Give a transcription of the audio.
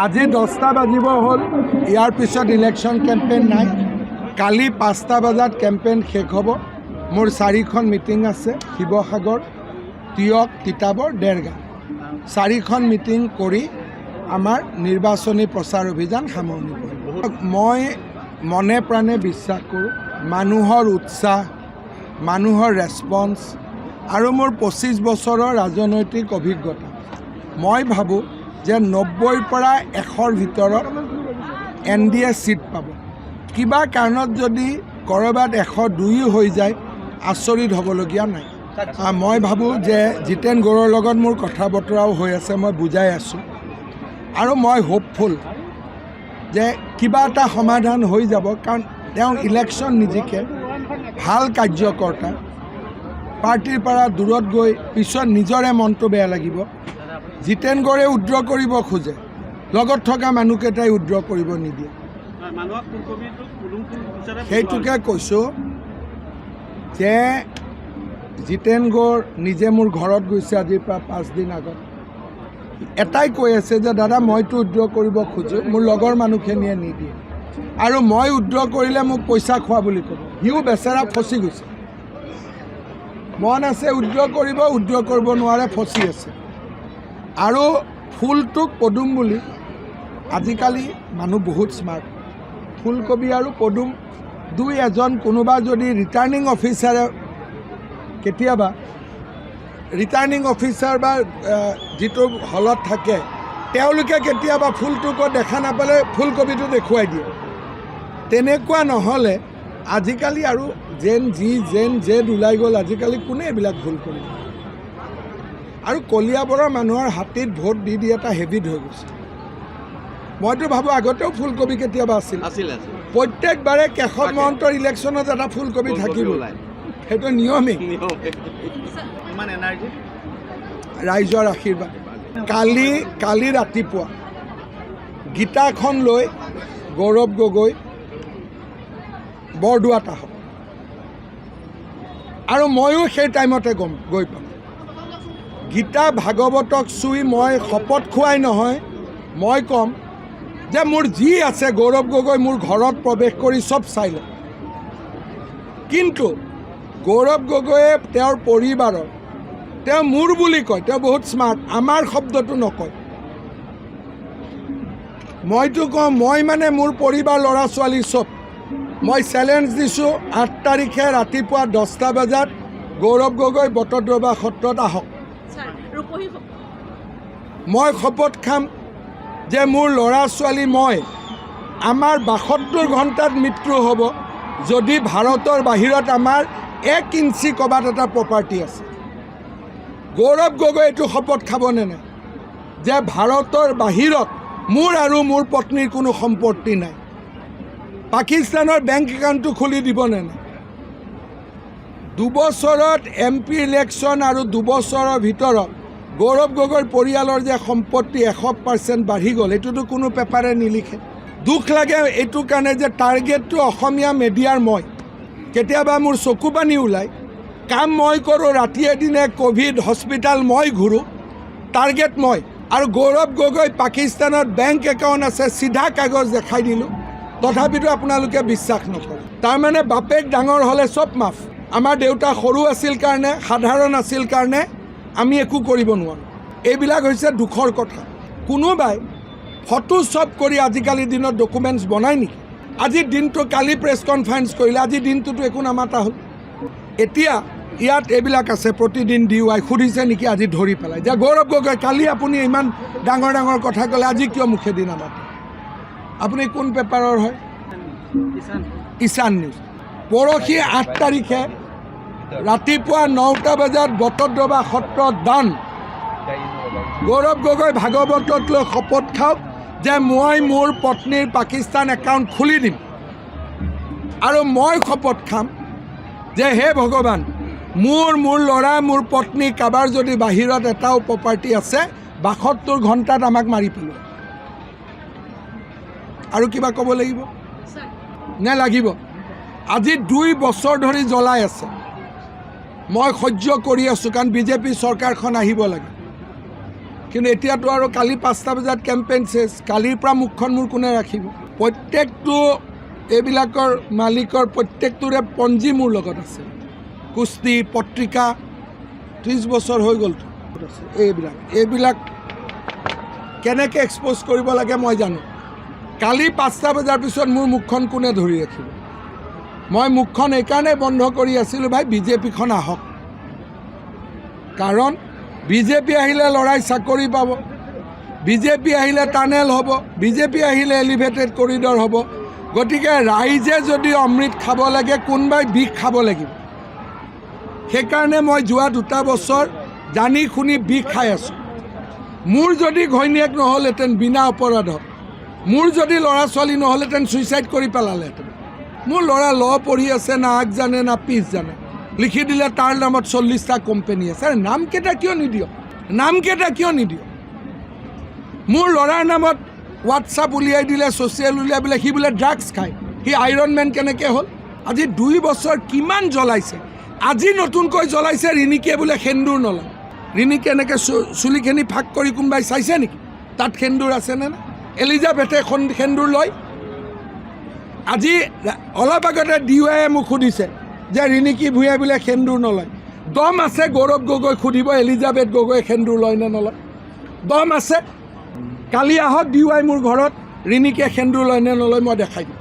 আজি 10টা বাজিব হ'ল ইয়াৰ পিছত ইলেকশ্যন কেম্পেইন নাই কালি 5টা বজাত কেম্পেইন শেষ হ'ব মোৰ 4খন মিটিং আছে শিৱসাগৰ তিয়ক তিতাবৰ দেৰগাঁও 4খন মিটিং কৰি আমাৰ নিৰ্বাচনী প্ৰচাৰ অভিযান সামৰণি পৰিব মই মনে প্ৰাণে বিশ্বাস কৰোঁ মানুহৰ উৎসাহ মানুহৰ ৰেছপন্স আৰু মোৰ 25 বছৰৰ ৰাজনৈতিক অভিজ্ঞতা মই ভাবোঁ যে 90ৰ পৰা 100ৰ ভিতৰত NDA সিট পাব কিবা কাৰণত যদি কৰবাত 102 হৈ যায় আচৰিত হ'বলগীয়া নাই মই ভাবোঁ যে জিতেন গৌড়ৰ লগত মোৰ কথা বতৰাও হৈ আছে মই বুজাই আছোঁ আৰু মই হোপফুল যে কিবা এটা সমাধান হৈ যাব কাৰণ তেওঁ ইলেকশ্যন নিজিকে ভাল কাৰ্যকৰ্তা পাৰ্টিৰ পৰা দূৰত গৈ পিছত নিজৰে মনটো বেয়া লাগিব জিতেন গৌড়ে উদ্ৰ কৰিব খোজে লগত থকা মানুহকেইটাই উদ্ৰ কৰিব নিদিয়ে সেইটোকে কৈছোঁ যে জিতেন গৌড় নিজে মোৰ ঘৰত গৈছে আজিৰ পৰা 5 দিন আগত এটাই কৈ আছে যে দাদা মইতো উদ্ৰ কৰিব খোজোঁ মোৰ লগৰ মানুহখিনিয়ে নিদিয়ে আৰু মই উদ্ৰ কৰিলে মোক পইচা খোৱা বুলি ক'ব সিও বেচেৰা ফচি গৈছে মন আছে উদ্ৰ কৰিব নোৱাৰে ফচি আছে আৰু ফুলটোক পদুম বুলি আজিকালি মানুহ বহুত স্মাৰ্ট ফুলকবি আৰু পদুম দুই এজন কোনোবা যদি ৰিটাৰ্ণিং অফিচাৰে কেতিয়াবা ৰিটাৰ্ণিং অফিচাৰ বা যিটো হলত থাকে তেওঁলোকে কেতিয়াবা ফুলটোকো দেখা নাপালে ফুলকবিটো দেখুৱাই দিয়ে তেনেকুৱা নহ'লে আজিকালি আৰু জেন জেড ওলাই গ'ল আজিকালি কোনে এইবিলাক ভুল কৰিব আৰু কলিয়াবৰৰ মানুহৰ হাতীত ভোট দি এটা হেবিট হৈ গৈছে মইতো ভাবোঁ আগতেও ফুলকবি কেতিয়াবা আছিল প্ৰত্যেকবাৰে কেশৱ মহন্তৰ ইলেকশ্যনত এটা ফুলকবি থাকিব সেইটো নিয়মেই ৰাইজৰ আশীৰ্বাদ কালি ৰাতিপুৱা গীতাখন লৈ গৌৰৱ গগৈ বৰদোৱাত আহক আৰু ময়ো সেই টাইমতে গৈ পাম গীতা ভাগৱতক চুই মই শপত খোৱাই নহয় মই ক'ম যে মোৰ যি আছে গৌৰৱ গগৈ মোৰ ঘৰত প্ৰৱেশ কৰি চব চাই লয় কিন্তু গৌৰৱ গগৈয়ে তেওঁৰ পৰিবাৰৰ তেওঁ মোৰ বুলি কয় তেওঁ বহুত স্মাৰ্ট আমাৰ শব্দটো নকয় মইতো কওঁ মই মানে মোৰ পৰিবাৰ ল'ৰা ছোৱালী চব মই চেলেঞ্জ দিছোঁ 8 তাৰিখে ৰাতিপুৱা 10টা বজাত গৌৰৱ গগৈ বটদ্ৰৱা সত্ৰত আহক মই শপত খাম যে মোৰ ল'ৰা ছোৱালী মই আমাৰ 72 ঘণ্টাত মৃত্যু হ'ব যদি ভাৰতৰ বাহিৰত আমাৰ 1 ইঞ্চি ক'ৰবাত এটা প্ৰপাৰ্টি আছে গৌৰৱ গগৈ এইটো শপত খাবনে নাই যে ভাৰতৰ বাহিৰত মোৰ আৰু মোৰ পত্নীৰ কোনো সম্পত্তি নাই পাকিস্তানৰ বেংক একাউণ্টটো খুলি দিবনে নাই 2 বছৰত MP ইলেকশ্যন আৰু 2 বছৰৰ ভিতৰত গৌৰৱ গগৈৰ পৰিয়ালৰ যে সম্পত্তি 100% বাঢ়ি গ'ল এইটোতো কোনো পেপাৰে নিলিখে দুখ লাগে এইটো কাৰণে যে টাৰ্গেটটো অসমীয়া মিডিয়াৰ মই কেতিয়াবা মোৰ চকু পানী ওলায় কাম মই কৰোঁ ৰাতিয়ে দিনে কোভিড হস্পিটেল মই ঘূৰোঁ টাৰ্গেট মই আৰু গৌৰৱ গগৈ পাকিস্তানত বেংক একাউণ্ট আছে চিধা কাগজ দেখাই দিলোঁ তথাপিতো আপোনালোকে বিশ্বাস নকৰে তাৰমানে বাপেক ডাঙৰ হ'লে চব মাফ আমাৰ দেউতা সৰু আছিল কাৰণে সাধাৰণ আছিল কাৰণে আমি একো কৰিব নোৱাৰোঁ এইবিলাক হৈছে দুখৰ কথা কোনোবাই ফটো চব কৰি আজিকালি দিনত ডকুমেণ্টছ বনায় নেকি আজিৰ দিনটো কালি প্ৰেছ কনফাৰেন্স কৰিলে আজিৰ দিনটোতো একো নামাতা হ'ল এতিয়া ইয়াত এইবিলাক আছে প্ৰতিদিন DUI সুধিছে নেকি আজি ধৰি পেলাই যে গৌৰৱ গগৈ কালি আপুনি ইমান ডাঙৰ ডাঙৰ কথা ক'লে আজি কিয় মুখেদি নামাতে আপুনি কোন পেপাৰৰ হয় ঈশান নিউজ পৰহি 8 তাৰিখে ৰাতিপুৱা 9টা বজাত বটদ্ৰৱা সত্ৰত দান গৌৰৱ গগৈ ভাগৱতত লৈ শপত খাওক যে মই মোৰ পত্নীৰ পাকিস্তান একাউণ্ট খুলি দিম আৰু মই শপত খাম যে হে ভগৱান মোৰ ল'ৰা মোৰ পত্নী কাবাৰ যদি বাহিৰত এটাও প্ৰপাৰ্টি আছে 72 ঘণ্টাত আমাক মাৰি পেলোৱা আৰু কিবা ক'ব লাগিব নে লাগিব আজি 2 বছৰ ধৰি জ্বলাই আছে মই সহ্য কৰি আছোঁ কাৰণ বিজেপি চৰকাৰখন আহিব লাগে কিন্তু এতিয়াতো আৰু কালি 5টা বজাত কেম্পেইন চেছ, কালিৰ পৰা মুখখন মোৰ কোনে ৰাখিব? প্ৰত্যেকটো এইবিলাকৰ মালিকৰ প্ৰত্যেকটোৰে পঞ্জী মোৰ লগত আছে। কুস্তি পত্ৰিকা 30 বছৰ হৈ গ'ল। এইবিলাক কেনেকৈ এক্সপ'জ কৰিব লাগে মই জানো। কালি 5টা বজাৰ পিছত মোৰ মুখখন কোনে ধৰি ৰাখিব? মই মুখখন এইকাৰণে বন্ধ কৰি আছিলোঁ, ভাই বিজেপিখন আহক। কাৰণ বিজেপি আহিলে ল'ৰাই চাকৰি পাব, বিজেপি আহিলে টানেল হ'ব, বিজেপি আহিলে এলিভেটেড কৰিডৰ হ'ব। গতিকে ৰাইজে যদি অমৃত খাব লাগে, কোনোবাই বিষ খাব লাগিব। সেইকাৰণে মই যোৱা 2টা বছৰ জানি শুনি বিষ খাই আছোঁ। মোৰ যদি ঘৈণীয়েক নহ'লহেঁতেন বিনা অপৰাধত, মোৰ যদি ল'ৰা ছোৱালী নহ'লহেঁতেন ছুইচাইড কৰি পেলালেহেঁতেন। মোৰ ল'ৰা ল পঢ়ি আছে, না আগ জানে না পিছ জানে, লিখি দিলে তাৰ নামত 40টা কোম্পানী আছে। নামকেইটা কিয় নিদিয়? নামকেইটা কিয় নিদিয়? মোৰ ল'ৰাৰ নামত হোৱাটছআপ উলিয়াই দিলে, ছ'চিয়েল উলিয়াই বোলে সি বোলে ড্ৰাগছ খায়, সি আইৰণ মেন কেনেকৈ হ'ল? আজি 2 বছৰ কিমান জ্বলাইছে। আজি নতুনকৈ জ্বলাইছে ৰিণিকীয়ে বোলে সেন্দুৰ নলয়। ৰিণিকীয়ে এনেকৈ চুলিখিনি ফাঁক কৰি কোনোবাই চাইছে নেকি তাত সেন্দুৰ আছেনে না? এলিজাবেথে সেন্দুৰ লয়? আজি অলপ আগতে DOIয়ে মোক সুধিছে যে ৰিণিকী ভূঞাই বোলে সেন্দুৰ নলয়। দম আছে গৌৰৱ গগৈ সুধিব এলিজাবেথ গগৈয়ে সেন্দুৰ লয় নে নলয়? দম আছে? কালি আহক DOI মোৰ ঘৰত, ৰিণিকীয়ে সেন্দুৰ লয় নে নলয় মই দেখাই দিম।